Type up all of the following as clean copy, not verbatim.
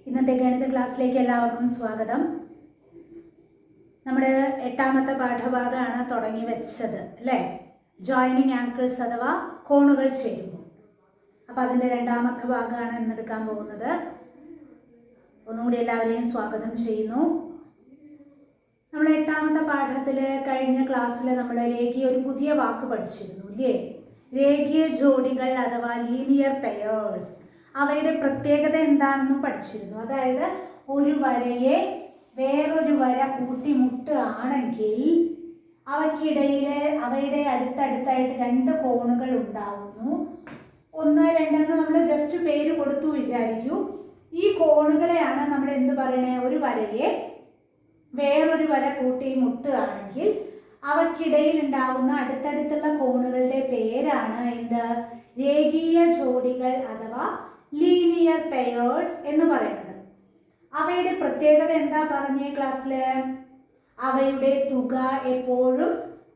ഇന്നത്തെ ഗണിത ക്ലാസ്സിലേക്ക് എല്ലാവർക്കും സ്വാഗതം. നമ്മുടെ 8ാമത്തെ പാഠഭാഗമാണ് തുടങ്ങി വെച്ചത് അല്ലേ? ജോയിനിങ് ആംഗിൾസ് അഥവാ കോണുകൾ ചേരുന്നു. അപ്പോൾ അതിൻ്റെ 2ാമത്തെ ഭാഗമാണ് ഇന്നെടുക്കാൻ പോകുന്നത്. ഒന്നുകൂടി എല്ലാവരെയും സ്വാഗതം ചെയ്യുന്നു. നമ്മൾ 8ാമത്തെ പാഠത്തിൽ കഴിഞ്ഞ ക്ലാസ്സിൽ നമ്മൾ ഒരു പുതിയ വാക്ക് പഠിച്ചിരുന്നു അല്ലേ? രേഖീയ ജോഡികൾ അഥവാ ലീനിയർ പെയേഴ്സ്. അവയുടെ പ്രത്യേകത എന്താണെന്നും പഠിച്ചിരുന്നു. അതായത് ഒരു വരയെ വേറൊരു വര കൂട്ടിമുട്ടുകയാണെങ്കിൽ അവയുടെ അടുത്തടുത്തായിട്ട് 2 കോണുകൾ ഉണ്ടാവുന്നു. 1, 2 എന്ന് നമ്മൾ ജസ്റ്റ് പേര് കൊടുത്തു വിചാരിക്കൂ. ഈ കോണുകളെയാണ് നമ്മൾ എന്ത് പറയണേ? ഒരു വരയെ വേറൊരു വര കൂട്ടിമുട്ടുകയാണെങ്കിൽ അവയ്ക്കിടയിൽ ഉണ്ടാവുന്ന അടുത്തടുത്തുള്ള കോണുകളുടെ പേരാണ് എന്ത്? രേഖീയ ജോഡികൾ അഥവാ ലീനിയർ പെയേഴ്സ് എന്ന് പറയുന്നത്. അവയുടെ പ്രത്യേകത എന്താ പറഞ്ഞേ ക്ലാസ്സിൽ? അവയുടെ തുക എപ്പോഴും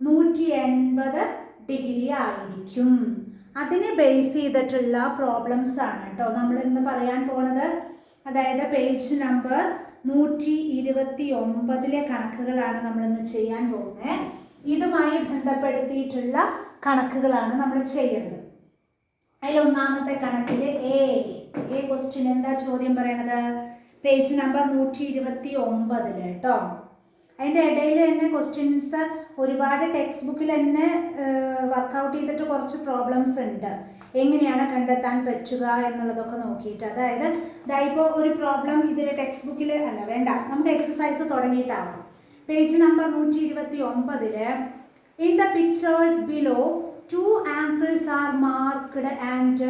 180 ഡിഗ്രി ആയിരിക്കും. അതിനെ ബേസ് ചെയ്തിട്ടുള്ള പ്രോബ്ലംസ് ആണ് കേട്ടോ നമ്മൾ ഇന്ന് പറയാൻ പോണത്. അതായത് പേജ് നമ്പർ 129 കണക്കുകളാണ് നമ്മളിന്ന് ചെയ്യാൻ പോകുന്നത്. ഇതുമായി ബന്ധപ്പെടുത്തിയിട്ടുള്ള കണക്കുകളാണ് നമ്മൾ ചെയ്യുന്നത്. അതിൽ 1ാമത്തെ കണക്കിൽ എ ക്വസ്റ്റ്യൻ എന്താ ചോദ്യം പറയണത്? പേജ് നമ്പർ 129 കേട്ടോ. അതിൻ്റെ ഇടയിൽ തന്നെ ക്വസ്റ്റ്യൻസ് ഒരുപാട് ടെക്സ്റ്റ് ബുക്കിൽ തന്നെ വർക്കൗട്ട് ചെയ്തിട്ട് കുറച്ച് പ്രോബ്ലംസ് ഉണ്ട്. എങ്ങനെയാണ് കണ്ടെത്താൻ പറ്റുക എന്നുള്ളതൊക്കെ നോക്കിയിട്ട്. അതായത് ഇപ്പോൾ ഒരു പ്രോബ്ലം ഇതിൽ ടെക്സ്റ്റ് ബുക്കിൽ അല്ല, വേണ്ട, നമുക്ക് എക്സസൈസ് തുടങ്ങിയിട്ടാവാം. Page number 129 in the pictures below 2 angles are marked and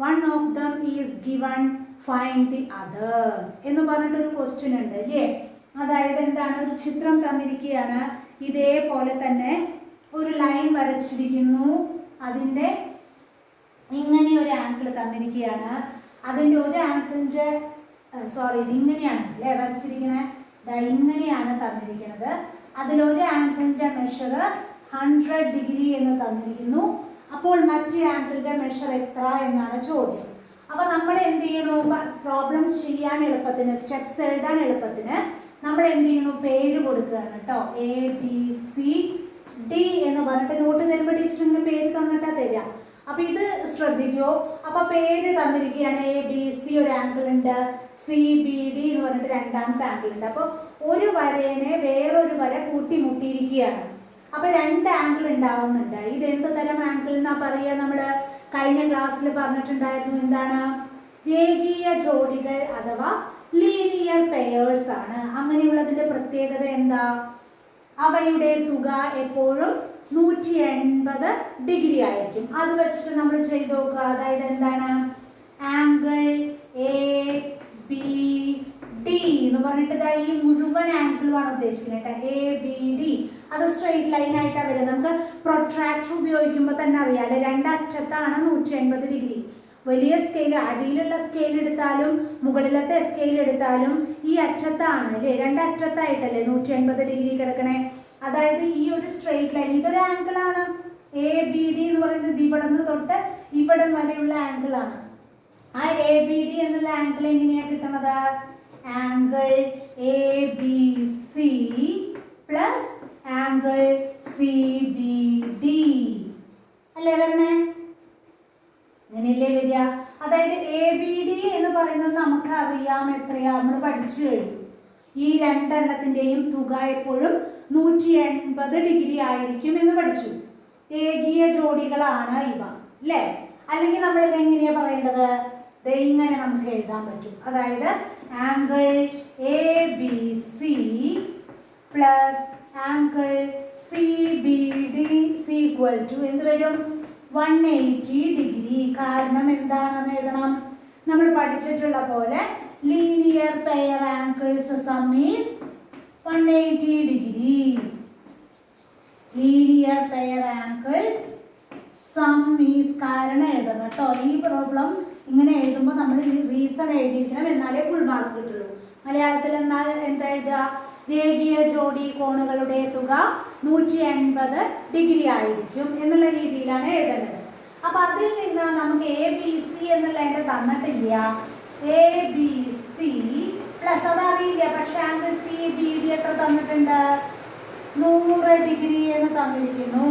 one of them is given, find the other എന്ന് പറഞ്ഞിട്ടൊരു ക്വസ്റ്റ്യൻ ഉണ്ട് അല്ലേ? അതായത് എന്താണ്? ഒരു ചിത്രം തന്നിരിക്കുകയാണ്. ഇതേപോലെ തന്നെ ഒരു ലൈൻ വരച്ചിരിക്കുന്നു. അതിൻ്റെ ഇങ്ങനെ ഒരു ആംഗിൾ തന്നിരിക്കുകയാണ്. അതിൻ്റെ ഒരു ആംഗിളിൻ്റെ ഇതിങ്ങനെയാണ് അല്ലേ വരച്ചിരിക്കുന്നത്? ഇങ്ങനെയാണ് തന്നിരിക്കുന്നത്. അതിലൊരു ആംഗിളിൻ്റെ മെഷർ 100 ഡിഗ്രി എന്ന് തന്നിരിക്കുന്നു. അപ്പോൾ മറ്റേ ആംഗിളിൻ്റെ മെഷർ എത്ര എന്നാണ് ചോദ്യം. അപ്പോൾ നമ്മൾ എന്ത് ചെയ്യണു? പ്രോബ്ലം ചെയ്യാൻ എളുപ്പത്തിന്, സ്റ്റെപ്സ് എഴുതാൻ എളുപ്പത്തിന് നമ്മൾ എന്ത് ചെയ്യണു? പേര് കൊടുക്കുകയാണ് കേട്ടോ. ABCD എന്ന് പറഞ്ഞിട്ട് നോട്ട് തരുമ്പോൾ ടീച്ചറിൻ്റെ പേര് തന്നിട്ടാ തരിക. അപ്പോൾ ഇത് ശ്രദ്ധിക്കൂ. അപ്പോൾ പേര് തന്നിരിക്കുകയാണ്. ABC ഒരു ആംഗിൾ ഉണ്ട്, CBD എന്ന് പറഞ്ഞിട്ട് 2ാമത്തെ ആംഗിൾ ഉണ്ട്. അപ്പോൾ ഒരു വരേനെ വേറൊരു വര കൂട്ടിമുട്ടിയിരിക്കുകയാണ്. അപ്പോൾ 2 ആംഗിൾ ഉണ്ടാവുന്നുണ്ട്. ഇത് എന്ത് തരം ആംഗിൾ എന്നാ പറയുക? നമ്മൾ കഴിഞ്ഞ ക്ലാസ്സിൽ പറഞ്ഞിട്ടുണ്ടായിരുന്നു. എന്താണ്? രേഖീയ ജോഡികൾ അഥവാ ലീനിയർ പെയേഴ്സ് ആണ്. അങ്ങനെയുള്ളതിൻ്റെ പ്രത്യേകത എന്താ? അവയുടെ തുക എപ്പോഴും 180 ഡിഗ്രി ആയിരിക്കും. അത് വെച്ചിട്ട് നമ്മൾ ചെയ്ത് നോക്കുക. അതായത് എന്താണ്? ആംഗിൾ ABD എന്ന് പറഞ്ഞിട്ട് ഈ മുഴുവൻ ആംഗിളുമാണ് ഉദ്ദേശിക്കുന്നത് കേട്ടോ. ABD അത് സ്ട്രെയിറ്റ് ലൈൻ ആയിട്ടാണ് വരിക. നമുക്ക് പ്രൊട്രാക്ടർ ഉപയോഗിക്കുമ്പോൾ തന്നെ അറിയാമല്ലോ, 2 അറ്റത്താണ് 180 ഡിഗ്രി. വലിയ സ്കെയിൽ, അടിയിലുള്ള സ്കെയിൽ എടുത്താലും മുകളിലത്തെ സ്കെയിൽ എടുത്താലും ഈ അറ്റത്താണ് അല്ലേ, 2 അറ്റത്തായിട്ടല്ലേ 180 ഡിഗ്രി കിടക്കണേ. അതായത് ഈ ഒരു സ്ട്രെയിറ്റ് ലൈൻ ഇതൊരു ആംഗിളാണ്. ABD എന്ന് പറയുന്നത് ഇവിടെ നിന്ന് തൊട്ട് ഇവിടെ വരെയുള്ള ആംഗിളാണ്. ആ ABD എന്നുള്ള ആംഗിൾ എങ്ങനെയാണ് കിട്ടുന്നത്? Angle ABC plus angle CBD അല്ലേ വരണേ? അങ്ങനെയല്ലേ വരിക? അതായത് ABD എന്ന് പറയുന്നത് നമുക്ക് അറിയാം എത്രയാ, നമ്മൾ പഠിച്ചു കഴിഞ്ഞു. ഈ 2 എണ്ണത്തിൻ്റെയും തുക എപ്പോഴും 180 ഡിഗ്രി ആയിരിക്കും എന്ന് പഠിച്ചു. രേഖീയ ജോഡികളാണ് ഇവ അല്ലേ? അല്ലെങ്കിൽ നമ്മൾ ഇത് എങ്ങനെയാണ് പറയേണ്ടത്? ഇങ്ങനെ നമുക്ക് എഴുതാൻ പറ്റും. അതായത് angle ABC plus angle CBD equal to എന്ത് വരും? 180 ഡിഗ്രി. കാരണം എന്താണെന്ന് എഴുതണം. നമ്മൾ പഠിച്ചിട്ടുള്ള പോലെ linear pair angles sum is 180 degree. Linear pair angles sum is കാരണം എഴുതണം കേട്ടോ. ഈ പ്രോബ്ലം ഇങ്ങനെ എഴുതുമ്പോൾ നമ്മൾ റീസൺ എഴുതിയിരിക്കണം, എന്നാലേ ഫുൾ മാർക്ക് കിട്ടുള്ളൂ. മലയാളത്തിൽ എന്നാൽ എന്താ എഴുതുക? രേഖീയ ജോഡി കോണുകളുടെ തുക 180 ഡിഗ്രി ആയിരിക്കും എന്നുള്ള രീതിയിലാണ് എഴുതേണ്ടത്. അപ്പോൾ അതിൽ നിന്ന് നമുക്ക് ABC എന്നുള്ളതിൻ്റെ തന്നിട്ടില്ല. എ ബി സി പ്ലസ് അതറിയില്ല, പക്ഷെ ആംഗിൾ സി ബി ഡി എത്ര തന്നിട്ടുണ്ട്? 100 ഡിഗ്രി എന്ന് തന്നിരിക്കുന്നു.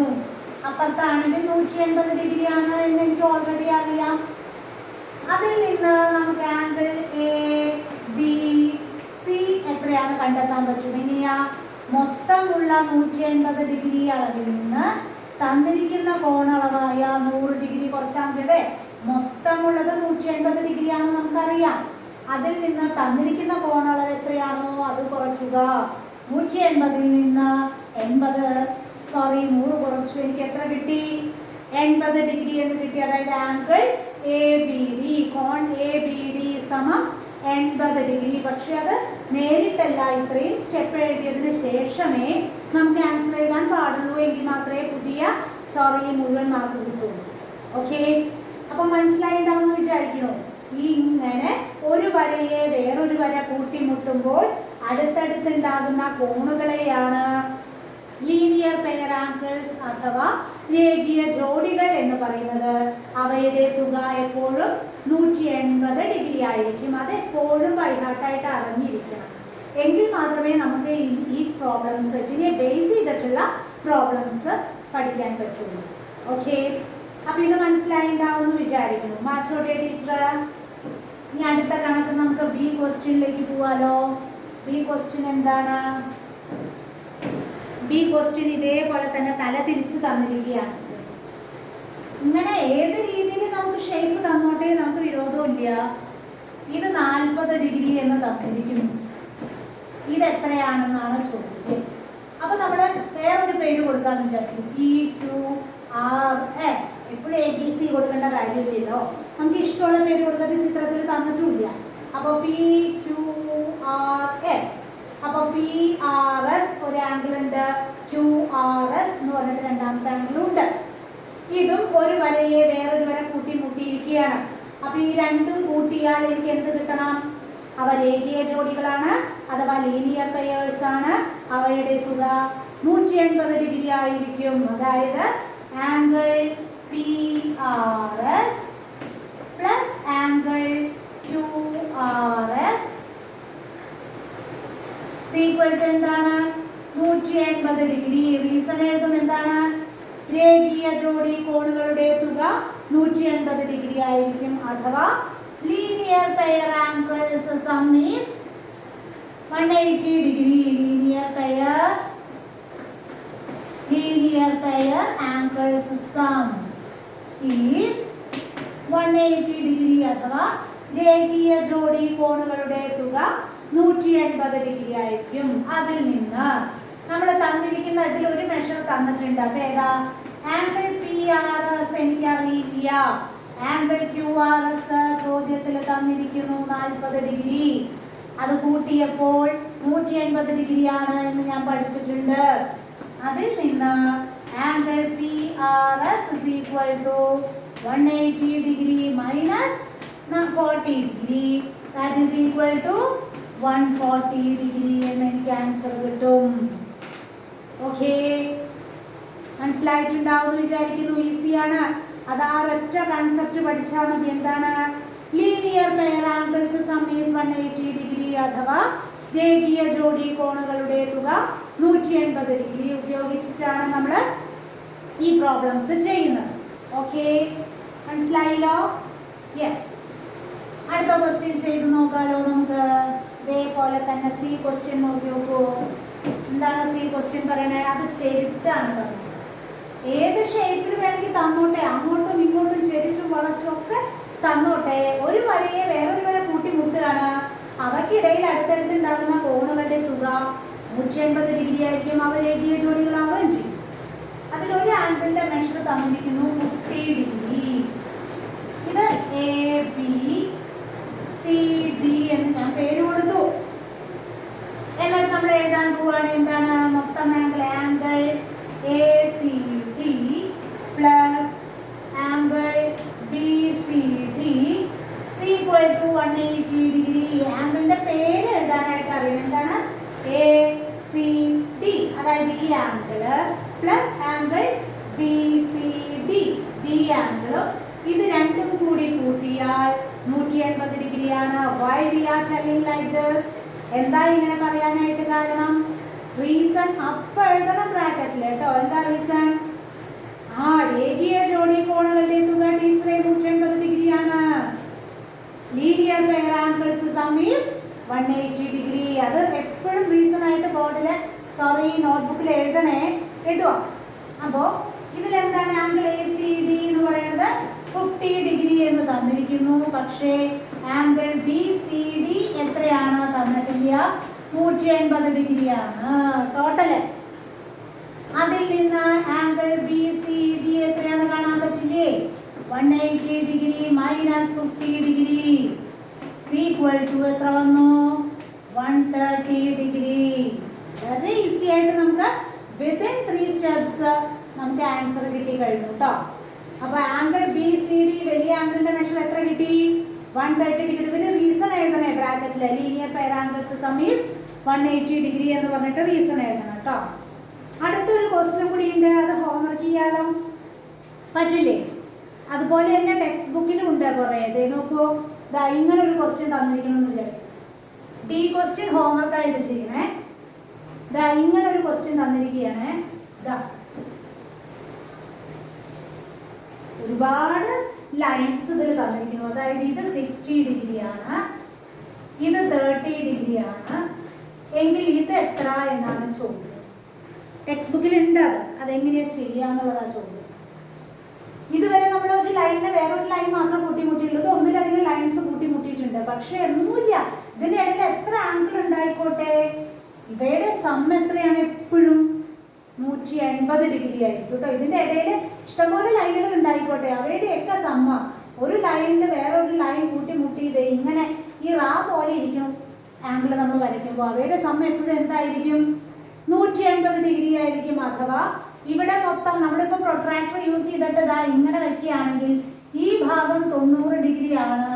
അപ്പുറത്താണെങ്കിൽ 180 ഡിഗ്രി ആണ് എന്ന് എനിക്ക് ഓൾറെഡി അറിയാം. അതിൽ നിന്ന് നമുക്ക് ആംഗിൾ എ ബി സി എത്രയാണ് കണ്ടെത്താൻ പറ്റും? ഇനിയാ മൊത്തമുള്ള 180 ഡിഗ്രി അളവിൽ നിന്ന് തന്നിരിക്കുന്ന കോണളവായ 100 ഡിഗ്രി കുറച്ചാൽ മൊത്തമുള്ളത് 180 ഡിഗ്രിയാണ് നമുക്കറിയാം. അതിൽ നിന്ന് തന്നിരിക്കുന്ന കോണളവ് എത്രയാണോ അത് കുറയ്ക്കുക. 180ൽ നിന്ന് 100 കുറച്ചു, എനിക്ക് എത്ര കിട്ടി? 80 ഡിഗ്രി എന്ന് കിട്ടി. അതായത് ആംഗിൾ എ ബി ഡി, കോൺ എ ബി ഡി സമം 80 ഡിഗ്രി. പക്ഷെ അത് നേരിട്ടല്ല, ഇത്രയും സ്റ്റെപ്പ് എഴുതിയതിന് ശേഷമേ നമുക്ക് ആൻസർ എഴുതാൻ പാടുള്ളൂ. എങ്കിൽ മാത്രമേ മുഴുവൻ മാർക്ക് കിട്ടുള്ളൂ. ഓക്കെ, അപ്പം മനസ്സിലായിട്ടുണ്ടാവുമെന്ന് വിചാരിക്കണോ? ഇങ്ങനെ ഒരു വരയെ വേറൊരു വര കൂട്ടിമുട്ടുമ്പോൾ അടുത്തടുത്തുണ്ടാകുന്ന കോണുകളെയാണ് ലീനിയർ പെയർ ആംഗിൾസ് അഥവാ രേഖീയ ജോഡികൾ എന്ന് പറയുന്നത്. അവയുടെ തുക എപ്പോഴും 180 ഡിഗ്രി ആയിരിക്കും. അത് എപ്പോഴും ബൈഹാർട്ടായിട്ട് അറിഞ്ഞിരിക്കണം. എങ്കിൽ മാത്രമേ നമുക്ക് ഈ പ്രോബ്ലംസ്, ഇതിനെ ബേസ് ചെയ്തിട്ടുള്ള പ്രോബ്ലംസ് പഠിക്കാൻ പറ്റുള്ളൂ. ഓക്കെ, അപ്പൊ ഇത് മനസ്സിലായിട്ടുണ്ടാവുമെന്ന് വിചാരിക്കുന്നു. മാച്ചോടെ ടീച്ചർ, ഇനി അടുത്ത കണക്ക് നമുക്ക് ബി ക്വസ്റ്റ്യനിലേക്ക് പോവാലോ. ബി ക്വസ്റ്റ്യൻ എന്താണ്? ബി ക്വസ്റ്റ്യൻ ഇതേപോലെ തന്നെ തല തിരിച്ച് തന്നിരിക്കുകയാണ്. ഇങ്ങനെ ഏത് രീതിയിൽ നമുക്ക് ഷേപ്പ് തന്നോട്ടെ, നമുക്ക് വിരോധമില്ല. ഇത് 40 ഡിഗ്രി എന്ന് തന്നിരിക്കുന്നു. ഇത് എത്രയാണെന്നാണ് ചോദ്യം. അപ്പൊ നമ്മൾ വേറൊരു പേര് കൊടുക്കാന്ന് വിചാരിക്കും, PQRS. എപ്പോഴും ABC കൊടുക്കേണ്ട കാര്യമില്ലല്ലോ, നമുക്ക് ഇഷ്ടമുള്ള പേര് കൊടുക്കാതെ ചിത്രത്തിൽ തന്നിട്ടുമില്ല. അപ്പോൾ PQRS. അപ്പോൾ PRS ഒരു ആംഗിൾ ഉണ്ട്, QRS എന്ന് പറഞ്ഞിട്ട് രണ്ടാമത്തെ ആംഗിളും ഉണ്ട്. ഇതും ഒരു വരയെ വേറൊരു വര കൂട്ടിമുട്ടിയിരിക്കുകയാണ്. അപ്പൊ ഈ രണ്ടും കൂട്ടിയാൽ എനിക്ക് എന്ത് കിട്ടണം? അവ രേഖീയ ജോഡികളാണ് അഥവാ ലീനിയർ പെയേഴ്സ് ആണ്. അവയുടെ തുക 180 ഡിഗ്രി ആയിരിക്കും. അതായത് angle PRS plus angle QRS equal to എന്താണ്? 180 ഡിഗ്രി. റീസൺ എഴുതും, എന്താണ്? രേഖീയ ജോഡി കോണുകളുടെ തുക 180 ഡിഗ്രി ആയിരിക്കും. അഥവാ linear pair angles sum is 180 degree. Linear pair angles sum is 180 degree. അഥവാ രേഖീയ ജോഡി കോണുകളുടെ തുക 180 ഡിഗ്രി ആയിരിക്കും. അതിൽ നിന്ന് നമ്മൾ തന്നിരിക്കുന്ന ഇതിൽ ഒരു മെഷർ തന്നിട്ടുണ്ട്. അപ്പൊ ഏതാ? ആംഗിൾ PRS എനിക്കറിയില്ല. ആംഗിൾ QRS ചോദ്യത്തിൽ തന്നിരിക്കുന്നു 40 ഡിഗ്രി. അത് കൂട്ടിയപ്പോൾ 180 ഡിഗ്രി ആണ് എന്ന് ഞാൻ പഠിച്ചിട്ടുണ്ട്. അതിൽ നിന്ന് angle PRS is equal to 180 degree minus 40 degree. That is equal to 140 degree എന്ന് എനിക്ക് ആൻസർ കിട്ടും. ഓക്കെ, മനസ്സിലായിട്ടുണ്ടാവും വിചാരിക്കുന്നു. ഈസിയാണ്. അത് ആ ഒറ്റ കൺസെപ്റ്റ് പഠിച്ചാൽ മതി. എന്താണ്? Linear pair angles sum is 180 degree അഥവാ രേഖീയ ജോഡി കോണുകളുടെ തുക 180 ഡിഗ്രി ഉപയോഗിച്ചിട്ടാണ് നമ്മൾ ഈ പ്രോബ്ലംസ് ചെയ്യുന്നത്. ഓക്കെ, മനസ്സിലായല്ലോ? യെസ്. അടുത്ത ക്വസ്റ്റ്യൻ ചെയ്ത് നോക്കാലോ നമുക്ക്. ഇതേപോലെ തന്നെ സി ക്വസ്റ്റ്യൻ നോക്കി നോക്കൂ. എന്താണ് സി ക്വസ്റ്റ്യൻ പറയണേ? അത് ചെരിച്ചാണ് പറഞ്ഞത്. ഏത് ഷേപ്പിൽ വേണമെങ്കിൽ തന്നോട്ടെ, അങ്ങോട്ടും ഇങ്ങോട്ടും ചെരിച്ചും വളച്ചും ഒക്കെ തന്നോട്ടെ. ഒരു വരയെ വേറൊരു വര കൂട്ടിമുട്ടുകയാണ്. അവയ്ക്കിടയിൽ അടുത്തടുത്തുണ്ടാകുന്ന കോണുകളുടെ തുക 180 ഡിഗ്രി ആയിരിക്കും. അവ രേഖീയ ജോഡികളാവുകയും ചെയ്യും. അതിലൊരു ആംഗിളിന്റെ മെഷർ തന്നിരിക്കുന്നു 50 ഡിഗ്രി. ഇത് ABCD എന്ന് ഞാൻ പേര് കൊടുത്തു. എന്നിട്ട് നമ്മൾ എഴുതാൻ പോവുകയാണ്. എന്താണ്? മൊത്തം angle ACD plus angle BCD equal to 180 degree. ആംഗിളിന്റെ പേര് എഴുതാനായിട്ട് അറിയണം. എന്താണ്? ACD, അതായത് ഈ ആംഗിള് പ്ലസ് ആംഗിൾ BCD, ഈ ആംഗിളും ഇത് രണ്ടും കൂടി കൂട്ടിയാൽ 180 ഡിഗ്രി ആണ്. Why we are telling like this? എന്താ ഇങ്ങനെ പറയാനായിട്ട് കാരണം? റീസൺ അപ്പം എഴുതണം ബ്രാക്കറ്റിൽ കേട്ടോ. എന്താ റീസൺ? രേഖീയ ജോഡി കോണുകളുടെ തുക ടീച്ചറെ 180 ഡിഗ്രിയാണ്. Linear pair angles sum is 180 degree. അത് എപ്പോഴും റീസൺ ആയിട്ട് ബോർഡിൽ നോട്ട്ബുക്കിൽ എഴുതുക. അപ്പോൾ ഇതിലെന്താണ് ആംഗിൾ ACD എന്ന് പറയുന്നത് 50 ഡിഗ്രി എന്ന് തന്നിരിക്കുന്നു. പക്ഷേ ആംഗിൾ BCD എത്രയാണ് തന്നിട്ടില്ല, 180 ഡിഗ്രിയാണ് ടോട്ടല്. അതിൽ നിന്ന് ആംഗിൾ BCD എത്രയാണെന്ന് കാണാൻ പറ്റില്ലേ? 180 degree minus 50 degree equal to എത്ര വന്നു? 130 ഡിഗ്രി. വളരെ ഈസി ആയിട്ട് നമുക്ക് വിത്തിൻ 3 സ്റ്റെപ്സ് നമുക്ക് ആൻസർ കിട്ടി കഴിഞ്ഞു കേട്ടോ. അപ്പൊ ആംഗിൾ BCD വലിയ ആംഗിളിന്റെ മെഷർ എത്ര കിട്ടി? 130 ഡിഗ്രി. പിന്നെ റീസൺ എഴുതണേ ബ്രാക്കറ്റില്. Linear pair angles sum is 180 degree എന്ന് പറഞ്ഞിട്ട് റീസൺ എഴുതണം കേട്ടോ. അടുത്തൊരു ക്വസ്റ്റ്യൻ കൂടി ഉണ്ട്, അത് ഹോംവർക്ക് ചെയ്യാലോ, പറ്റില്ലേ? അതുപോലെ തന്നെ ടെക്സ്റ്റ് ബുക്കിലും ഉണ്ട് കുറേ. നോക്കൂ, ഇങ്ങനെ ഒരു ക്വസ്റ്റ്യൻ തന്നിരിക്കണമെന്ന് വിചാരിക്കും. ഡി ക്വസ്റ്റ്യൻ ഹോംവർക്ക് ആയിട്ട് ചെയ്യണേ. ഇങ്ങനെ ഒരു ക്വസ്റ്റ്യൻ തന്നിരിക്കുകയാണ്. ഒരുപാട് ലൈൻസ് ഇതിൽ തന്നിരിക്കുന്നു. അതായത് ഇത് 60 ഡിഗ്രിയാണ്, ഇത് 30 ഡിഗ്രിയാണ് എങ്കിൽ ഇത് എത്ര എന്നാണ് ചോദ്യം. ടെക്സ്റ്റ് ബുക്കിൽ ഉണ്ട് അതെങ്ങനെയാണ് ചെയ്യാന്നുള്ളതാണ് ചോദ്യം. ഇതുവരെ നമ്മൾ ഒരു ലൈനിന് വേറൊരു ലൈൻ മാത്രം കൂട്ടിമുട്ടിയുള്ളത്, ഒന്നിലധികം ലൈൻസ് കൂട്ടിമുട്ടിയിട്ടുണ്ട്. പക്ഷെ ഒന്നുമില്ല, ഇതിന്റെ ഇടയിൽ എത്ര ആംഗിൾ ഉണ്ടായിക്കോട്ടെ ഇവയുടെ സം എത്രയാണ്? എപ്പോഴും 180 ഡിഗ്രി ആയിരിക്കും കേട്ടോ. ഇതിന്റെ ഇടയിൽ ഇഷ്ടംപോലെ ലൈനുകൾ ഉണ്ടായിക്കോട്ടെ, അവയുടെയൊക്കെ സമ്മ ഒരു ലൈനിൽ വേറൊരു ലൈൻ കൂട്ടിമുട്ടിയത് ഇങ്ങനെ ഈ റാ പോലെ ഇരിക്കും ആംഗിൾ നമ്മൾ വരയ്ക്കുമ്പോൾ. അവയുടെ സമ്മ എപ്പോഴും എന്തായിരിക്കും? 180 ഡിഗ്രി ആയിരിക്കും. അഥവാ ഇവിടെ മൊത്തം നമ്മളിപ്പോൾ പ്രൊട്രാക്ടർ യൂസ് ചെയ്തിട്ട് ഇങ്ങനെ വെക്കുകയാണെങ്കിൽ ഈ ഭാഗം 90 ഡിഗ്രി ആണ്,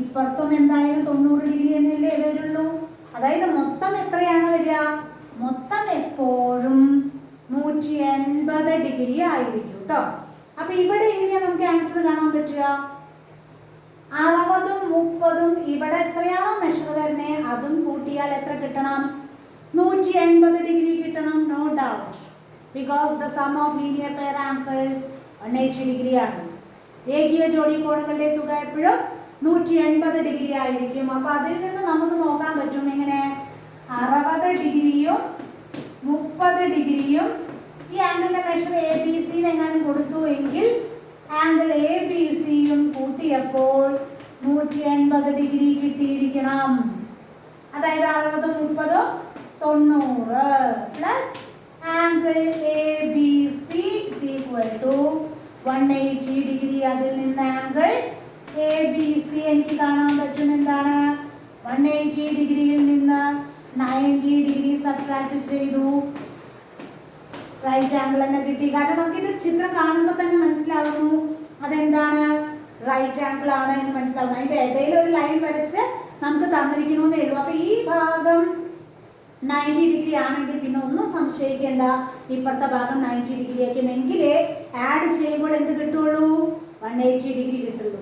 ഇപ്പുറത്തും എന്തായാലും 90 ഡിഗ്രി എന്നല്ലേ വരുള്ളൂ. അതായത് മൊത്തം എത്രയാണ് വരിക? മൊത്തം എപ്പോഴും 180 ഡിഗ്രി ആയിരിക്കും കേട്ടോ. അപ്പൊ ഇവിടെ എങ്ങനെയാ നമുക്ക് ആൻസർ കാണാൻ പറ്റുക? 60ഉം 30ഉം ഇവിടെ എത്രയാണോ മെഷർ വരുന്നേ അതും കൂട്ടിയാൽ എത്ര കിട്ടണം? 180 ഡിഗ്രി കിട്ടണം. No doubt, because the sum of linear pair angles 180 degree ആണ്. രേഖീയ ജോഡി കോണുകളുടെ തുക എപ്പോഴും 180 ഡിഗ്രി ആയിരിക്കും. അപ്പൊ അതിൽ നിന്ന് നമുക്ക് നോക്കാൻ പറ്റും എങ്ങനെ? 60 ഡിഗ്രിയും 30 ഡിഗ്രിയും ഈ ആംഗിളിന്റെ മെഷർ ABC എങ്ങാനും കൊടുത്തു എങ്കിൽ ആംഗിൾ ABCയും കൂട്ടിയപ്പോൾ 180 ഡിഗ്രി കിട്ടിയിരിക്കണം. അതായത് 60ഉം 30ഉം 90 plus angle ABC equal to 180 degree. അതിൽ നിന്ന് ആംഗിൾ ABC എനിക്ക് കാണാൻ പറ്റും എന്താണ്? 180 ഡിഗ്രിയിൽ നിന്ന് 90 ഡിഗ്രി സബ്ട്രാക്ട് ചെയ്തു, റൈറ്റ് ആംഗിൾ തന്നെ കിട്ടി. കാരണം നമുക്ക് ഇത് ചിത്രം കാണുമ്പോൾ തന്നെ മനസ്സിലാവുന്നു അതെന്താണ്, റൈറ്റ് ആംഗിൾ ആണ് എന്ന് മനസ്സിലാവുന്നു. അതിന്റെ ഇടയിൽ ഒരു ലൈൻ വരച്ച് നമുക്ക് തന്നിരിക്കണമെന്നേ ഉള്ളൂ. അപ്പൊ ഈ ഭാഗം 90 ഡിഗ്രി ആണെങ്കിൽ പിന്നെ ഒന്നും സംശയിക്കേണ്ട, ഇപ്പുറത്തെ ഭാഗം 90 ഡിഗ്രി ആയിരിക്കും. എങ്കിലേ ആഡ് ചെയ്യുമ്പോൾ എന്ത് കിട്ടുള്ളൂ? 180 ഡിഗ്രി കിട്ടുള്ളൂ.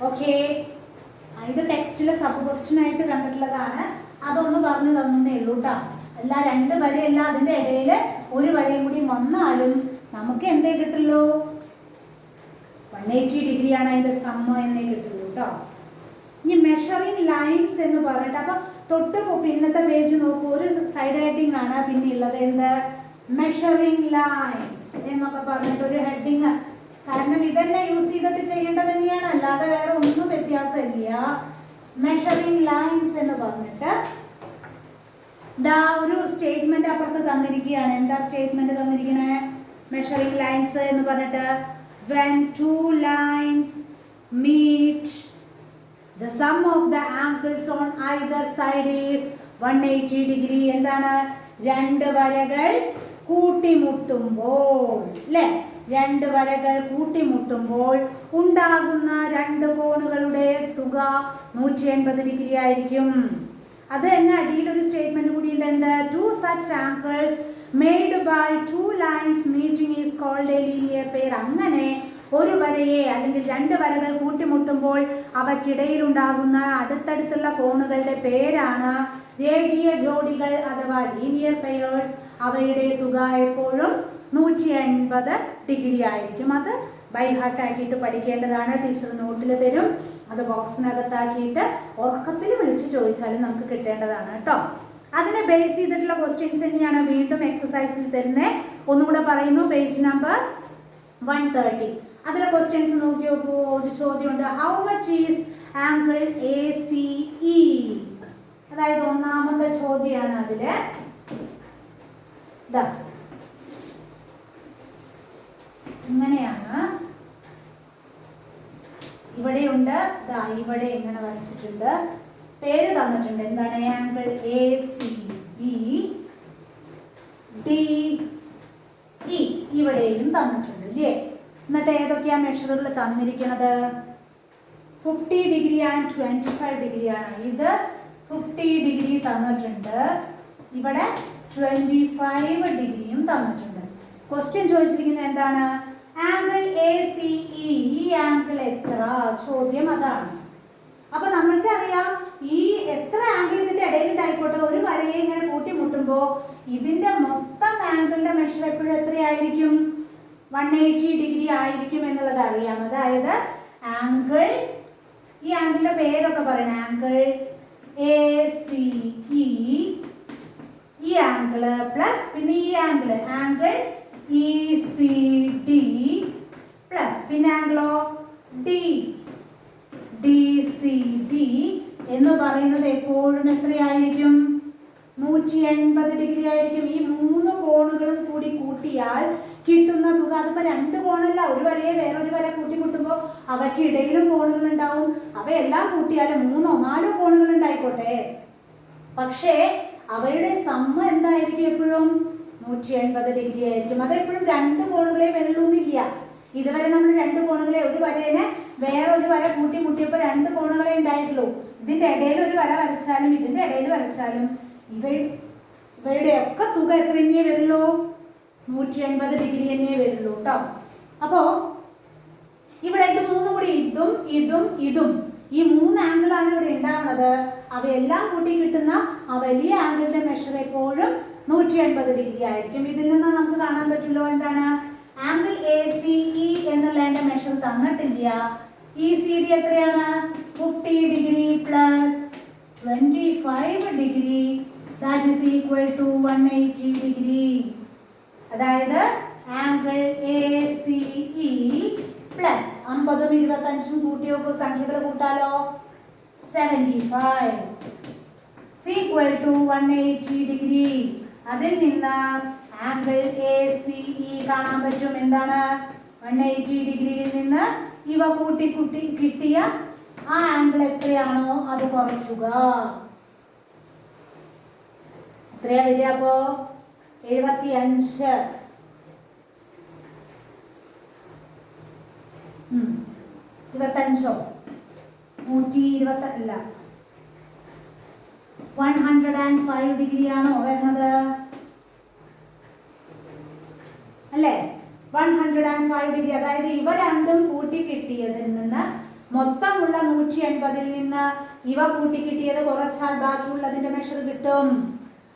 ഓക്കെ, ഇത് ടെക്സ്റ്റിലെ സബ് ക്വസ്റ്റ്യൻ ആയിട്ട് കണ്ടിട്ടുള്ളതാണ്. അതൊന്ന് പറഞ്ഞു തന്നേ ഉള്ളൂ കേട്ടോ. അല്ല 2 വരയല്ല, അതിന്റെ ഇടയിൽ ഒരു വരയും കൂടി വന്നാലും നമുക്ക് എന്തേ കിട്ടുള്ളൂ? 180 ഡിഗ്രിയാണ് അതിന്റെ സമ്മ എന്നേ കിട്ടുള്ളൂ കേട്ടോ. ഇനി മെഷറിംഗ് ലൈൻസ് എന്ന് പറഞ്ഞിട്ട് അപ്പൊ തൊട്ട് പിന്നത്തെ പേജ് നോക്കൂ, ഒരു സൈഡ് ഹെഡിങ് ആണ് പിന്നെ ഉള്ളത്. എന്ത്? മെഷറിംഗ് ലൈൻസ് എന്നൊക്കെ പറഞ്ഞിട്ട് ഒരു ഹെഡിങ്. കാരണം ഇതന്നെ യൂസ് ചെയ്തിട്ട് ചെയ്യേണ്ടത് തന്നെയാണ്, അല്ലാതെ വേറെ ഒന്നും വ്യത്യാസമില്ല. മെഷറിംഗ് ലൈൻസ് എന്ന് പറഞ്ഞിട്ട് ഒരു സ്റ്റേറ്റ്മെന്റ് അപ്പുറത്ത് തന്നിരിക്കുകയാണ്. എന്താ സ്റ്റേറ്റ്മെന്റ് തന്നിരിക്കണേ? മെഷറിംഗ് ലൈൻസ് എന്ന് പറഞ്ഞിട്ട് when two lines meet the sum of the angles on either side is 180 degree. എന്താണ്? 2 വരകൾ കൂട്ടിമുട്ടുമ്പോൾ അല്ലേ, 2 വരകൾ കൂട്ടിമുട്ടുമ്പോൾ ഉണ്ടാകുന്ന 2 കോണുകളുടെ തുക 180 ഡിഗ്രി ആയിരിക്കും. അത് തന്നെ അടിയിൽ ഒരു സ്റ്റേറ്റ്മെന്റ് കൂടി ഉണ്ട്. എന്ത്? 2 such angles made by 2 lines meeting is called a linear pair. അങ്ങനെ ഒരു വരയെ അല്ലെങ്കിൽ രണ്ട് വരകൾ കൂട്ടിമുട്ടുമ്പോൾ അവയ്ക്കിടയിലുണ്ടാകുന്ന അടുത്തടുത്തുള്ള കോണുകളുടെ പേരാണ് രേഖീയ ജോഡികൾ അഥവാ ലീനിയർ പെയേഴ്സ്. അവയുടെ തുക എപ്പോഴും 180 ഡിഗ്രി ആയിരിക്കും. അത് ബൈ ഹാർട്ട് ആക്കിയിട്ട് പഠിക്കേണ്ടതാണ്. ടീച്ചർ നോട്ടിൽ തരും, അത് ബോക്സിനകത്താക്കിയിട്ട് ഉറക്കത്തിൽ വിളിച്ച് ചോദിച്ചാലും നമുക്ക് കിട്ടേണ്ടതാണ് കേട്ടോ. അതിനെ ബേസ് ചെയ്തിട്ടുള്ള ക്വസ്റ്റ്യൻസ് തന്നെയാണ് വീണ്ടും എക്സസൈസിൽ തരുന്നത്. ഒന്നുകൂടെ പറയുന്നു, പേജ് നമ്പർ 130. അതിലെ ക്വസ്റ്റ്യൻസ് നോക്കി നോക്കൂ. ഒരു ചോദ്യമുണ്ട്, how much is angle ACE? അതായത് ഒന്നാമത്തെ ചോദ്യമാണ്. അതില് ഇങ്ങനെയാണ്, ഇവിടെയുണ്ട്, ഇവിടെ ഇങ്ങനെ വരച്ചിട്ടുണ്ട്, പേര് തന്നിട്ടുണ്ട്. എന്താണ്? ആംഗിൾ ACE DE ഇവിടെയും തന്നിട്ടുണ്ട് അല്ലേ? എന്നിട്ട് ഏതൊക്കെയാ മെഷറുകൾ തന്നിരിക്കുന്നത്? 50 ഡിഗ്രി ആൻഡ് 25 ഡിഗ്രി ആണ്. ഇത് 50 ഡിഗ്രി തന്നിട്ടുണ്ട്, ഇവിടെ 25 ഡിഗ്രിയും തന്നിട്ടുണ്ട്. ക്വസ്റ്റ്യൻ ചോദിച്ചിരിക്കുന്നത് എന്താണ്? ആംഗിൾ ACE, ഈ ആംഗിൾ എത്ര? ചോദ്യം അതാണ്. അപ്പൊ നമ്മൾക്ക് അറിയാം, ഈ എത്ര ആംഗിൾ ഇതിന്റെ ഇടയിൽ ഉണ്ടായിക്കോട്ടെ, ഒരു വരയെ ഇങ്ങനെ കൂട്ടിമുട്ടുമ്പോ ഇതിന്റെ മൊത്തം ആംഗിളിന്റെ മെഷർ എപ്പോഴും എത്രയായിരിക്കും? 180 ഡിഗ്രി ആയിരിക്കും എന്നുള്ളത് അറിയാം. അതായത് ആംഗിൾ, ഈ ആംഗിളിന്റെ പേരൊക്കെ പറയണം, ആംഗിൾ ACE, ഈ ആംഗിള് പ്ലസ് പിന്നെ ഈ ആംഗിള് ആംഗിൾ ECD പ്ലസ് പിന്നെ ആംഗിളോ DCB എന്ന് പറയുന്നത് എപ്പോഴും എത്രയായിരിക്കും? 180 ഡിഗ്രി ആയിരിക്കും. ഈ മൂന്ന് കോണുകളും കൂടി കൂട്ടിയാൽ കിട്ടുന്ന തുക, അതിപ്പോ രണ്ട് കോണല്ല, ഒരു വരയെ വേറൊരു വര കൂട്ടിമുട്ടുമ്പോൾ അവയ്ക്ക് ഇടയിലും കോണുകൾ ഉണ്ടാവും. അവയെല്ലാം കൂട്ടിയാലും 3 or 4 കോണുകൾ ഉണ്ടായിക്കോട്ടെ, പക്ഷേ അവയുടെ സമ്മ എന്തായിരിക്കും? എപ്പോഴും 180 ഡിഗ്രി ആയിരിക്കും. അതെപ്പോഴും രണ്ട് കോണുകളെ വരുള്ളൂന്നില്ല. ഇതുവരെ നമ്മൾ രണ്ട് കോണുകളെ, ഒരു വരേനെ വേറൊരു വര കൂട്ടിമുട്ടിയപ്പോൾ രണ്ട് കോണുകളെ ഉണ്ടായിട്ടുള്ളൂ. ഇതിന്റെ ഇടയിൽ ഒരു വര വരച്ചാലും ഇതിന്റെ ഇടയിൽ വരച്ചാലും ഇവയുടെ ഒക്കെ തുക എത്ര തന്നെയേ വരുള്ളൂ? 180 ഡിഗ്രി തന്നെയേ വരുള്ളൂ കേട്ടോ. അപ്പോ ഇവിടെ ഇത് മൂന്നും കൂടി, ഇതും ഈ 3 ആംഗിളാണ് ഇവിടെ ഉണ്ടാവുന്നത്. അവയെല്ലാം കൂട്ടി കിട്ടുന്ന ആ വലിയ ആംഗിളിന്റെ മെഷർ എപ്പോഴും 180 ഡിഗ്രി ആയിരിക്കും. ഇതിൽ നിന്ന് നമുക്ക് കാണാൻ പറ്റുമല്ലോ, എന്താണ്? ആംഗിൾ ACE എന്നുള്ളതിന്റെ മെഷർ തന്നിട്ടില്ല. ECD എത്രയാണ്? 50 degree plus 25 degree, that is equal to 180 degree. അതായത് ആംഗിൾ ACE പ്ലസ് 50ഉം 25ഉം കൂട്ടി നോക്കൂ, സംഖ്യകൾ കൂട്ടാലോ. 75 ഈക്വൽ ടു 180 ഡിഗ്രി. അതിൽ നിന്ന് ആംഗിൾ ACE കാണാൻ പറ്റും. എന്താണ്? 180 ഡിഗ്രിയിൽ നിന്ന് ഇവ കൂട്ടി കിട്ടിയ ആ ആംഗിൾ എത്രയാണോ അത് കുറയ്ക്കുക. എത്രയാ വരിക? അപ്പോ 75. 25ഓ 120 അല്ല, 105 ഡിഗ്രി ആണോ വരുന്നത്? അല്ലേ? 105 ഡിഗ്രി. അതായത് ഇവ രണ്ടും കൂട്ടി കിട്ടിയതിൽ നിന്ന്, മൊത്തമുള്ള 180ൽ നിന്ന് ഇവ കൂട്ടി കിട്ടിയത് കുറച്ചാൽ ബാക്കിയുള്ളതിന്റെ മെഷർ കിട്ടും.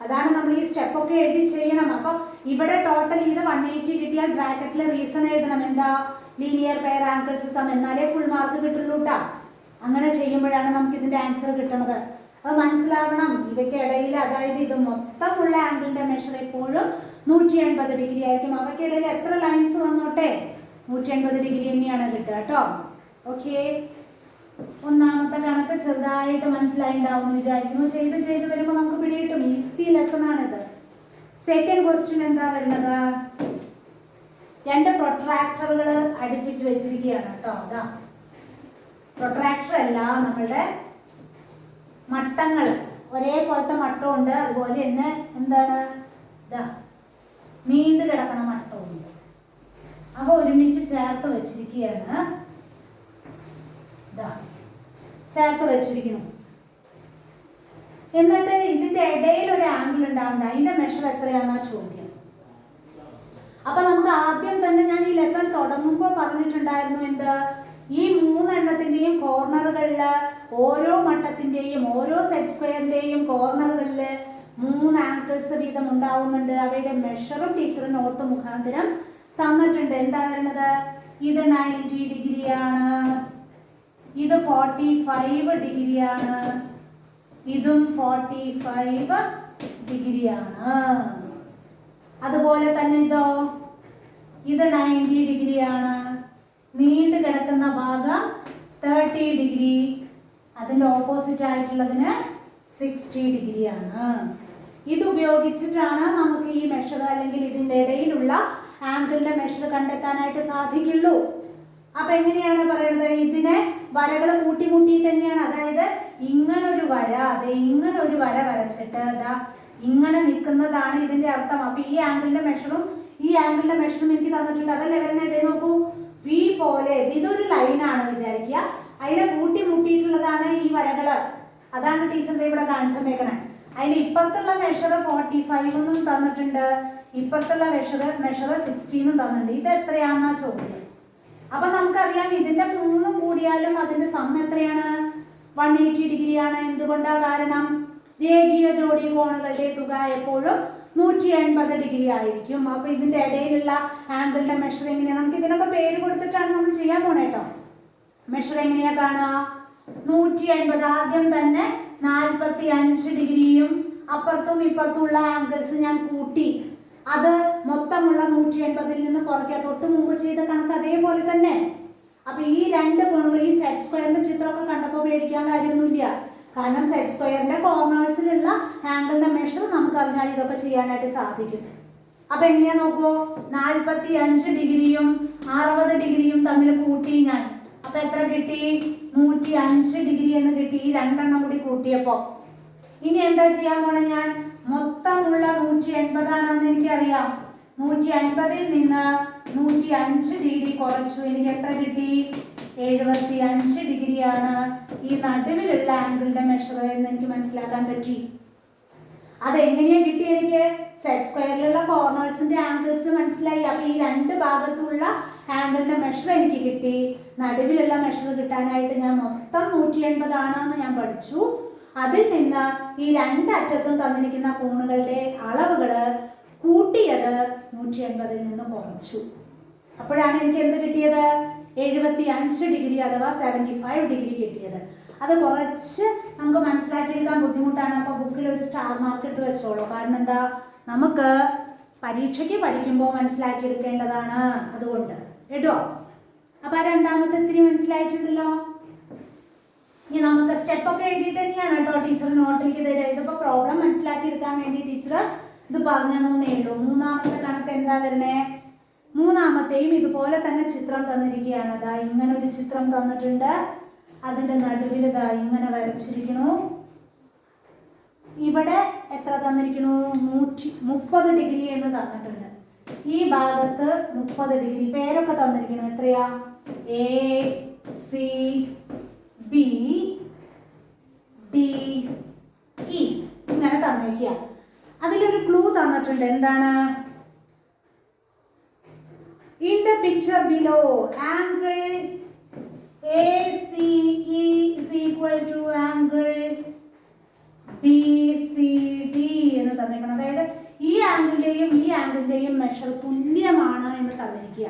അതാണ് നമ്മൾ ഈ സ്റ്റെപ്പ് ഒക്കെ എഴുതി ചെയ്യണം. അപ്പൊ ഇവിടെ ടോട്ടൽ ഇത് 180 കിട്ടിയാൽ ബ്രാക്കറ്റിൽ റീസൺ എഴുതണം. എന്താ? ലീനിയർ പെയർ ആംഗിൾസ് സം, എന്നാലേ ഫുൾ മാർക്ക് കിട്ടുള്ളൂ കേട്ടോ. അങ്ങനെ ചെയ്യുമ്പോഴാണ് നമുക്ക് ഇതിന്റെ ആൻസർ കിട്ടുന്നത്. അത് മനസ്സിലാവണം. ഇവയ്ക്ക് ഇടയിൽ, അതായത് ഇത് മൊത്തമുള്ള ആംഗിളിന്റെ മെഷർ എപ്പോഴും 180 ഡിഗ്രി ആയിരിക്കും. അവയ്ക്കിടയിൽ എത്ര ലൈൻസ് വന്നോട്ടെ 180 ഡിഗ്രി തന്നെയാണ് കിട്ടുക കേട്ടോ. ഓക്കെ, ഒന്നാമത്തെ കണക്ക് ചെറുതായിട്ട് മനസ്സിലായിണ്ടാവും എന്ന് വിചാരിക്കുന്നു. ചെയ്ത് വരുമ്പോൾ നമുക്ക് പിടികിട്ടും. ഈസി ലെസൺ ആണിത്. സെക്കൻഡ് ക്വസ്റ്റ്യൻ എന്താ വരുന്നത്? 2 പ്രൊട്രാക്ടറുകൾ അടുപ്പിച്ച് വെച്ചിരിക്കുകയാണ് കേട്ടോ. അതാ പ്രൊട്രാക്ടർ അല്ല, നമ്മളുടെ മട്ടങ്ങൾ ഒരേപോലത്തെ മട്ടമുണ്ട്, അതുപോലെ തന്നെ എന്താണ് നീണ്ടു കിടക്കണ മട്ടമുണ്ട്. അവ ഒരുമിച്ച് ചേർത്ത് വെച്ചിരിക്കുകയാണ്. ചേർത്ത് വെച്ചിരിക്കുന്നു. എന്നിട്ട് ഇതിന്റെ ഇടയിൽ ഒരു ആംഗിൾ ഉണ്ടാവുന്നുണ്ട്. അതിന്റെ മെഷർ എത്രയാണെന്നാ ചോദ്യം. അപ്പൊ നമുക്ക് ആദ്യം തന്നെ ഞാൻ ഈ ലെസൺ തുടങ്ങുമ്പോൾ പറഞ്ഞിട്ടുണ്ടായിരുന്നു എന്ത്, ഈ 3 എണ്ണത്തിന്റെയും കോർണറുകളിൽ ഓരോ മട്ടത്തിന്റെയും ഓരോ സെറ്റ് സ്ക്വയറിന്റെയും കോർണറുകളിൽ 3 ആംഗിൾസ് വീതം ഉണ്ടാവുന്നുണ്ട്. അവയുടെ മെഷറും ടീച്ചർ നോട്ട് മുഖാന്തരം തന്നിട്ടുണ്ട്. എന്താ വരുന്നത്, ഇത് 90 ഡിഗ്രിയാണ്, ഇത് 45 ഡിഗ്രിയാണ്, ഇതും 45 ഡിഗ്രിയാണ്. അതുപോലെ തന്നെ ഇത് 90 ഡിഗ്രിയാണ്, നീണ്ടു കിടക്കുന്ന ഭാഗം 30 ഡിഗ്രി, അതിന്റെ ഓപ്പോസിറ്റ് ആയിട്ടുള്ളതിന് 60 ഡിഗ്രിയാണ്. ഇത് ഉപയോഗിച്ചിട്ടാണ് നമുക്ക് ഈ മെഷർ അല്ലെങ്കിൽ ഇതിന്റെ ഇടയിലുള്ള ആംഗിളിന്റെ മെഷർ കണ്ടെത്താനായിട്ട് സാധിക്കുള്ളൂ. അപ്പൊ എങ്ങനെയാണ് പറയുന്നത്, ഇതിനെ വരകൾ കൂട്ടിമുട്ടി തന്നെയാണ്. അതായത് ഇങ്ങനൊരു വര, അതെ ഇങ്ങനൊരു വര വരച്ചിട്ട് അതാ ഇങ്ങനെ നിൽക്കുന്നതാണ് ഇതിന്റെ അർത്ഥം. അപ്പൊ ഈ ആംഗിളിന്റെ മെഷറും ഈ ആംഗിളിന്റെ മെഷറും എനിക്ക് തന്നിട്ടുണ്ട്. അതല്ലേ വരുന്നത്, ഇതേ നോക്കൂ, വി പോലെ ഇതൊരു ലൈനാണ് വിചാരിക്കുക, അതിനെ കൂട്ടിമുട്ടിയിട്ടുള്ളതാണ് ഈ വരകള്. അതാണ് ടീച്ചറിന്റെ ഇവിടെ കാണിച്ചേക്കണേ. അതിൽ ഇപ്പുറത്തുള്ള മെഷർ 45 എന്നും തന്നിട്ടുണ്ട്, ഇപ്പുറത്തുള്ള മെഷർ 60 എന്നും തന്നിട്ടുണ്ട്. ഇത് എത്രയാണെന്നാ ചോദ്യം. അപ്പൊ നമുക്കറിയാം ഇതിന്റെ 3 കൂടിയാലും അതിന്റെ സം എത്രയാണ്, 180 ഡിഗ്രിയാണ്. എന്തുകൊണ്ടാ കാരണം, രേഖീയ ജോഡി കോണുകളുടെ തുക എപ്പോഴും 180 ഡിഗ്രി ആയിരിക്കും. അപ്പൊ ഇതിന്റെ ഇടയിലുള്ള ആംഗിളിന്റെ മെഷർ എങ്ങനെയാ, നമുക്ക് ഇതിനൊക്കെ പേര് കൊടുത്തിട്ടാണ് നമ്മൾ ചെയ്യാൻ പോണേട്ടോ. മെഷർ എങ്ങനെയാ കാണുക, 180 ആദ്യം തന്നെ 45 ഡിഗ്രിയും അപ്പുറത്തും ഇപ്പുറത്തുമുള്ള ആംഗിൾസ് ഞാൻ കൂട്ടി, അത് മൊത്തമുള്ള 180 നിന്ന് കുറയ്ക്കുക. തൊട്ട് മുമ്പ് ചെയ്ത കണക്ക് അതേപോലെ തന്നെ. അപ്പൊ ഈ 2 കോണുകൾ, ഈ സെറ്റ് സ്ക്വയറിന്റെ ചിത്രമൊക്കെ കണ്ടപ്പോൾ പേടിക്കാൻ കാര്യമൊന്നുമില്ല. കാരണം സെറ്റ് സ്ക്വയറിന്റെ കോർണേഴ്സിലുള്ള ആംഗിളിന്റെ മെഷർ നമുക്ക് അറിഞ്ഞാൽ ഇതൊക്കെ ചെയ്യാനായിട്ട് സാധിക്കും. അപ്പൊ എങ്ങനെയാ നോക്കൂ, 45 ഡിഗ്രിയും 60 ഡിഗ്രിയും തമ്മിൽ കൂട്ടി ഞാൻ. അപ്പൊ എത്ര കിട്ടി, 105 ഡിഗ്രി എന്ന് കിട്ടി. ഈ 2 എണ്ണം കൂടി കൂട്ടിയപ്പോ ഇനി എന്താ ചെയ്യാൻ പോണേ, ഞാൻ മൊത്തമുള്ള 180 ആണെന്ന് എനിക്കറിയാം. 180ൽ നിന്ന് 105 ഡിഗ്രി കുറച്ചു, എനിക്ക് എത്ര കിട്ടി, 75 ഡിഗ്രിയാണ് ഈ നടുവിലുള്ള ആംഗിളിന്റെ മെഷർ എന്ന് എനിക്ക് മനസ്സിലാക്കാൻ പറ്റി. അതെങ്ങനെയാ കിട്ടി, എനിക്ക് സെറ്റ് സ്ക്വയറിലുള്ള കോർണേഴ്സിന്റെ ആംഗിൾസ് മനസ്സിലായി. അപ്പൊ ഈ 2 ഭാഗത്തുള്ള ആംഗിളിന്റെ മെഷർ എനിക്ക് കിട്ടി. നടുവിലുള്ള മെഷർ കിട്ടാനായിട്ട് ഞാൻ മൊത്തം 180 ആണെന്ന് ഞാൻ പഠിച്ചു. അതിൽ നിന്ന് ഈ 2 അറ്റത്തും തന്നിരിക്കുന്ന കോണുകളുടെ അളവുകള് കൂട്ടിയത് 180ൽ നിന്ന് കുറച്ചു. അപ്പോഴാണ് എനിക്ക് എന്ത് കിട്ടിയത്, 75 ഡിഗ്രി അഥവാ 75 ഡിഗ്രി കിട്ടിയത്. അത് കുറച്ച് നമുക്ക് മനസ്സിലാക്കിയെടുക്കാൻ ബുദ്ധിമുട്ടാണ്. അപ്പോൾ ബുക്കിൽ ഒരു സ്റ്റാർ മാർക്ക് ഇട്ട് വെച്ചോളൂ. കാരണം എന്താ, നമുക്ക് പരീക്ഷയ്ക്ക് പഠിക്കുമ്പോൾ മനസ്സിലാക്കിയെടുക്കേണ്ടതാണ്, അതുകൊണ്ട് കേട്ടോ. അപ്പോൾ ആ 2ാമത്തെ ഇത്തിരി മനസ്സിലായിട്ടുണ്ടല്ലോ. ഇനി നമുക്ക് സ്റ്റെപ്പൊക്കെ എഴുതി തന്നെയാണ് കേട്ടോ ടീച്ചർ നോട്ടിലേക്ക് തരിക. ഇതിപ്പോൾ പ്രോബ്ലം മനസ്സിലാക്കിയെടുക്കാൻ വേണ്ടി ടീച്ചർ ഇത് പറഞ്ഞു തന്നേ ഉള്ളൂ. 3ാമത്തെ കണക്ക് എന്താ വരണേ, 3ാമത്തെയും ഇതുപോലെ തന്നെ ചിത്രം തന്നിരിക്കുകയാണ്. അതാ ഇങ്ങനെ ഒരു ചിത്രം തന്നിട്ടുണ്ട്, അതിന്റെ നടുവിൽ ഇതാ ഇങ്ങനെ വരച്ചിരിക്കുന്നു. ഇവിടെ എത്ര തന്നിരിക്കുന്നു, 130 ഡിഗ്രി എന്ന് തന്നിട്ടുണ്ട്. ഈ ഭാഗത്ത് 30 ഡിഗ്രി പേരൊക്കെ തന്നിരിക്കുന്നു. എത്രയാ, ACBDE ഇങ്ങനെ തന്നിരിക്കുക. അതിലൊരു ക്ലൂ തന്നിട്ടുണ്ട്. എന്താണ്, in the picture below angle ACE is equal to angle BCD എന്ന് തന്നിരിക്കണം. അതായത് ഈ ആംഗിളിന്റെയും മെഷർ തുല്യമാണ് എന്ന് തന്നിരിക്കുക.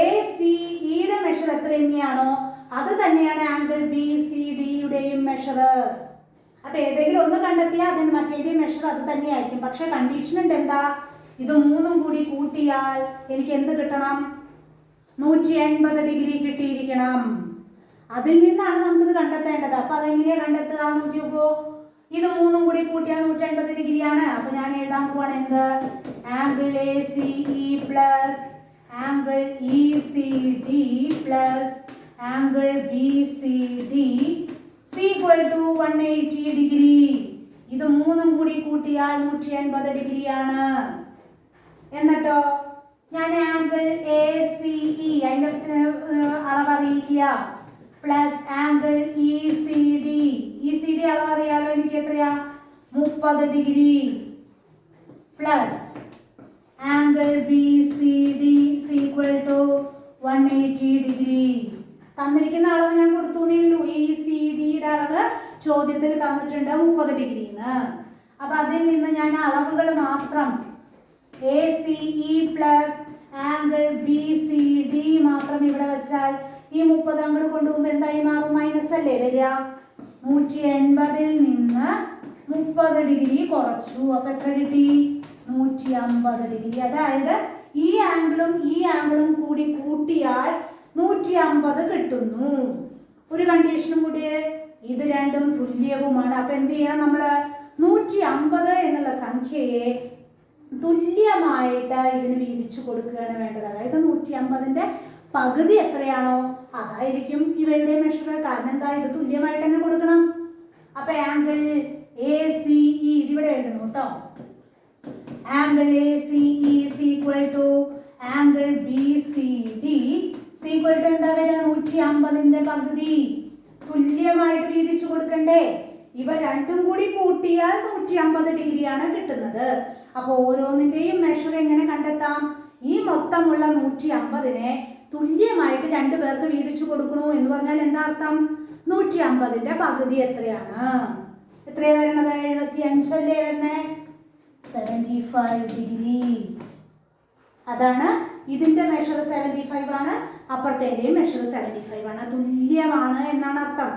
ACEയുടെ മെഷർ എത്ര തന്നെയാണോ അത് തന്നെയാണ് ആംഗിൾ BCDയുടെയും മെഷർ. അപ്പൊ ഏതെങ്കിലും ഒന്ന് കണ്ടെത്തിയാൽ അതിന് മറ്റേതിന്റെ മെഷർ അത് തന്നെയായിരിക്കും. പക്ഷെ കണ്ടീഷൻ ഉണ്ട്, എന്താ, ഇത് 3ഉം കൂടി കൂട്ടിയാൽ എനിക്ക് എന്ത് കിട്ടണം, 180 ഡിഗ്രി കിട്ടിയിരിക്കണം. അതിൽ നിന്നാണ് നമുക്കിത് കണ്ടെത്തേണ്ടത്. അപ്പൊ അതെങ്ങനെയാ കണ്ടെത്തുക നോക്കിയോക്കോ. ഇത് 3ഉം കൂടി കൂട്ടിയാൽ 180 ഡിഗ്രിയാണ്. അപ്പൊ ഞാൻ എഴുതാൻ പോവാണ് എന്ത്, angle ACE plus angle ECD plus angle BCD equal to 180 degree. ഇത് 3ഉം കൂടി കൂട്ടിയാൽ 180 ഡിഗ്രിയാണ്. എന്നിട്ടോ ഞാൻ ആംഗിൾ ACE അതിന്റെ അളവറിയിക്കുക പ്ലസ് ആംഗിൾ ECD അളവറിയാലോ എനിക്ക് എത്രയാ, 30 degree plus angle B C D equal to 180 degree. തന്നിരിക്കുന്ന അളവ് ഞാൻ കൊടുത്തു ഉള്ളൂ. ഈ സി ഡിയുടെ അളവ് ചോദ്യത്തിൽ തന്നിട്ടുണ്ട് 30 ഡിഗ്രിന്ന്. അപ്പൊ അതിൽ നിന്ന് ഞാൻ അളവുകൾ മാത്രം A C E plus angle B C D മാത്രം ഇവിടെ വെച്ചാൽ ഈ 30 അങ്ങോട്ട് കൊണ്ടുപോകുമ്പോൾ എന്തായി മാറും? മൈനസ് അല്ലേ വരിക? 180ൽ നിന്ന് 30 ഡിഗ്രി കുറച്ചു. അപ്പൊ എത്ര കിട്ടി? 150 ഡിഗ്രി. അതായത് ഈ ആംഗിളും കൂടി കൂട്ടിയാൽ 150 കിട്ടുന്നു. ഒരു കണ്ടീഷനും കൂടി, ഇത് രണ്ടും തുല്യവുമാണ്. അപ്പൊ എന്ത് ചെയ്യണം? നമ്മള് 150 എന്നുള്ള സംഖ്യയെ തുല്യമായിട്ട് ഇതിന് വീതിച്ചു കൊടുക്കുകയാണ് വേണ്ടത്. അതായത് 150ന്റെ പകുതി എത്രയാണോ അതായിരിക്കും ഇവയുടെ മെഷർ. കാരണം എന്താ? ഇത് തുല്യമായിട്ട് തന്നെ കൊടുക്കണം. അപ്പൊ ആംഗിൾ എ സി ഇ ഇവിടെ എഴുതുന്നു കേട്ടോ. Angle A C E equal to angle B C D equal to എന്താ വരിക? 150ന്റെ പകുതി. തുല്യമായിട്ട് വീതിച്ചു കൊടുക്കണ്ടേ? ഇവ രണ്ടും കൂടി കൂട്ടിയാൽ 150 ഡിഗ്രിയാണ് കിട്ടുന്നത്. അപ്പൊ ഓരോന്നിന്റെയും മെഷർ എങ്ങനെ കണ്ടെത്താം? ഈ മൊത്തമുള്ള 150നെ തുല്യമായിട്ട് രണ്ടു പേർക്ക് വീതിച്ചു കൊടുക്കണു എന്ന് പറഞ്ഞാൽ എന്താ അർത്ഥം? 150ന്റെ പകുതി എത്രയാണ്? എത്രയാ വരണത്? 75 അല്ലേ വരണേ? 75 ഡിഗ്രി. അതാണ് ഇതിന്റെ മെഷർ 75 ആണ്, അപ്പുറത്തേന്റെയും മെഷർ 75 ആണ്. തുല്യമാണ് എന്നാണ് അർത്ഥം.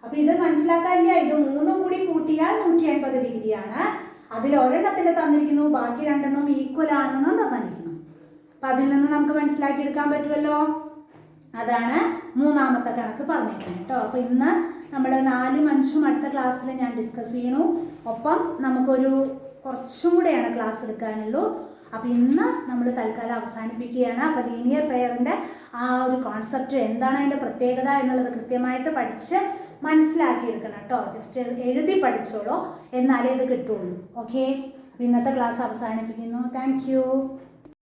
അപ്പൊ ഇത് മനസ്സിലാക്കാനില്ല. ഇത് മൂന്നും കൂടി കൂട്ടിയാൽ 180 ഡിഗ്രിയാണ്. അതിൽ ഒരെണ്ണത്തിന്റെ തന്നിരിക്കുന്നു, ബാക്കി രണ്ടെണ്ണവും ഈക്വൽ ആണെന്ന് തന്നിരിക്കുന്നു. അപ്പൊ അതിൽ നിന്ന് നമുക്ക് മനസ്സിലാക്കി എടുക്കാൻ പറ്റുമല്ലോ. അതാണ് മൂന്നാമത്തെ കണക്ക് പറഞ്ഞേക്കുന്നത് കേട്ടോ. അപ്പൊ ഇന്ന് നമ്മൾ 4ഉം 5ഉം അടുത്ത ക്ലാസ്സിൽ ഞാൻ ഡിസ്കസ് ചെയ്യണു. ഒപ്പം നമുക്കൊരു കുറച്ചും കൂടെയാണ് ക്ലാസ് എടുക്കാനുള്ളൂ. അപ്പൊ ഇന്ന് നമ്മൾ തൽക്കാലം അവസാനിപ്പിക്കുകയാണ്. അപ്പൊ ലീനിയർ പെയറിന്റെ ആ ഒരു കോൺസെപ്റ്റ് എന്താണ്, അതിന്റെ പ്രത്യേകത എന്നുള്ളത് കൃത്യമായിട്ട് പഠിച്ച് മനസ്സിലാക്കി എടുക്കണം കേട്ടോ. ജസ്റ്റ് എഴുതി പഠിച്ചോളൂ, എന്നാലേ ഇത് കിട്ടുള്ളൂ. ഓക്കെ, അപ്പൊ ഇന്നത്തെ ക്ലാസ് അവസാനിപ്പിക്കുന്നു. Thank you.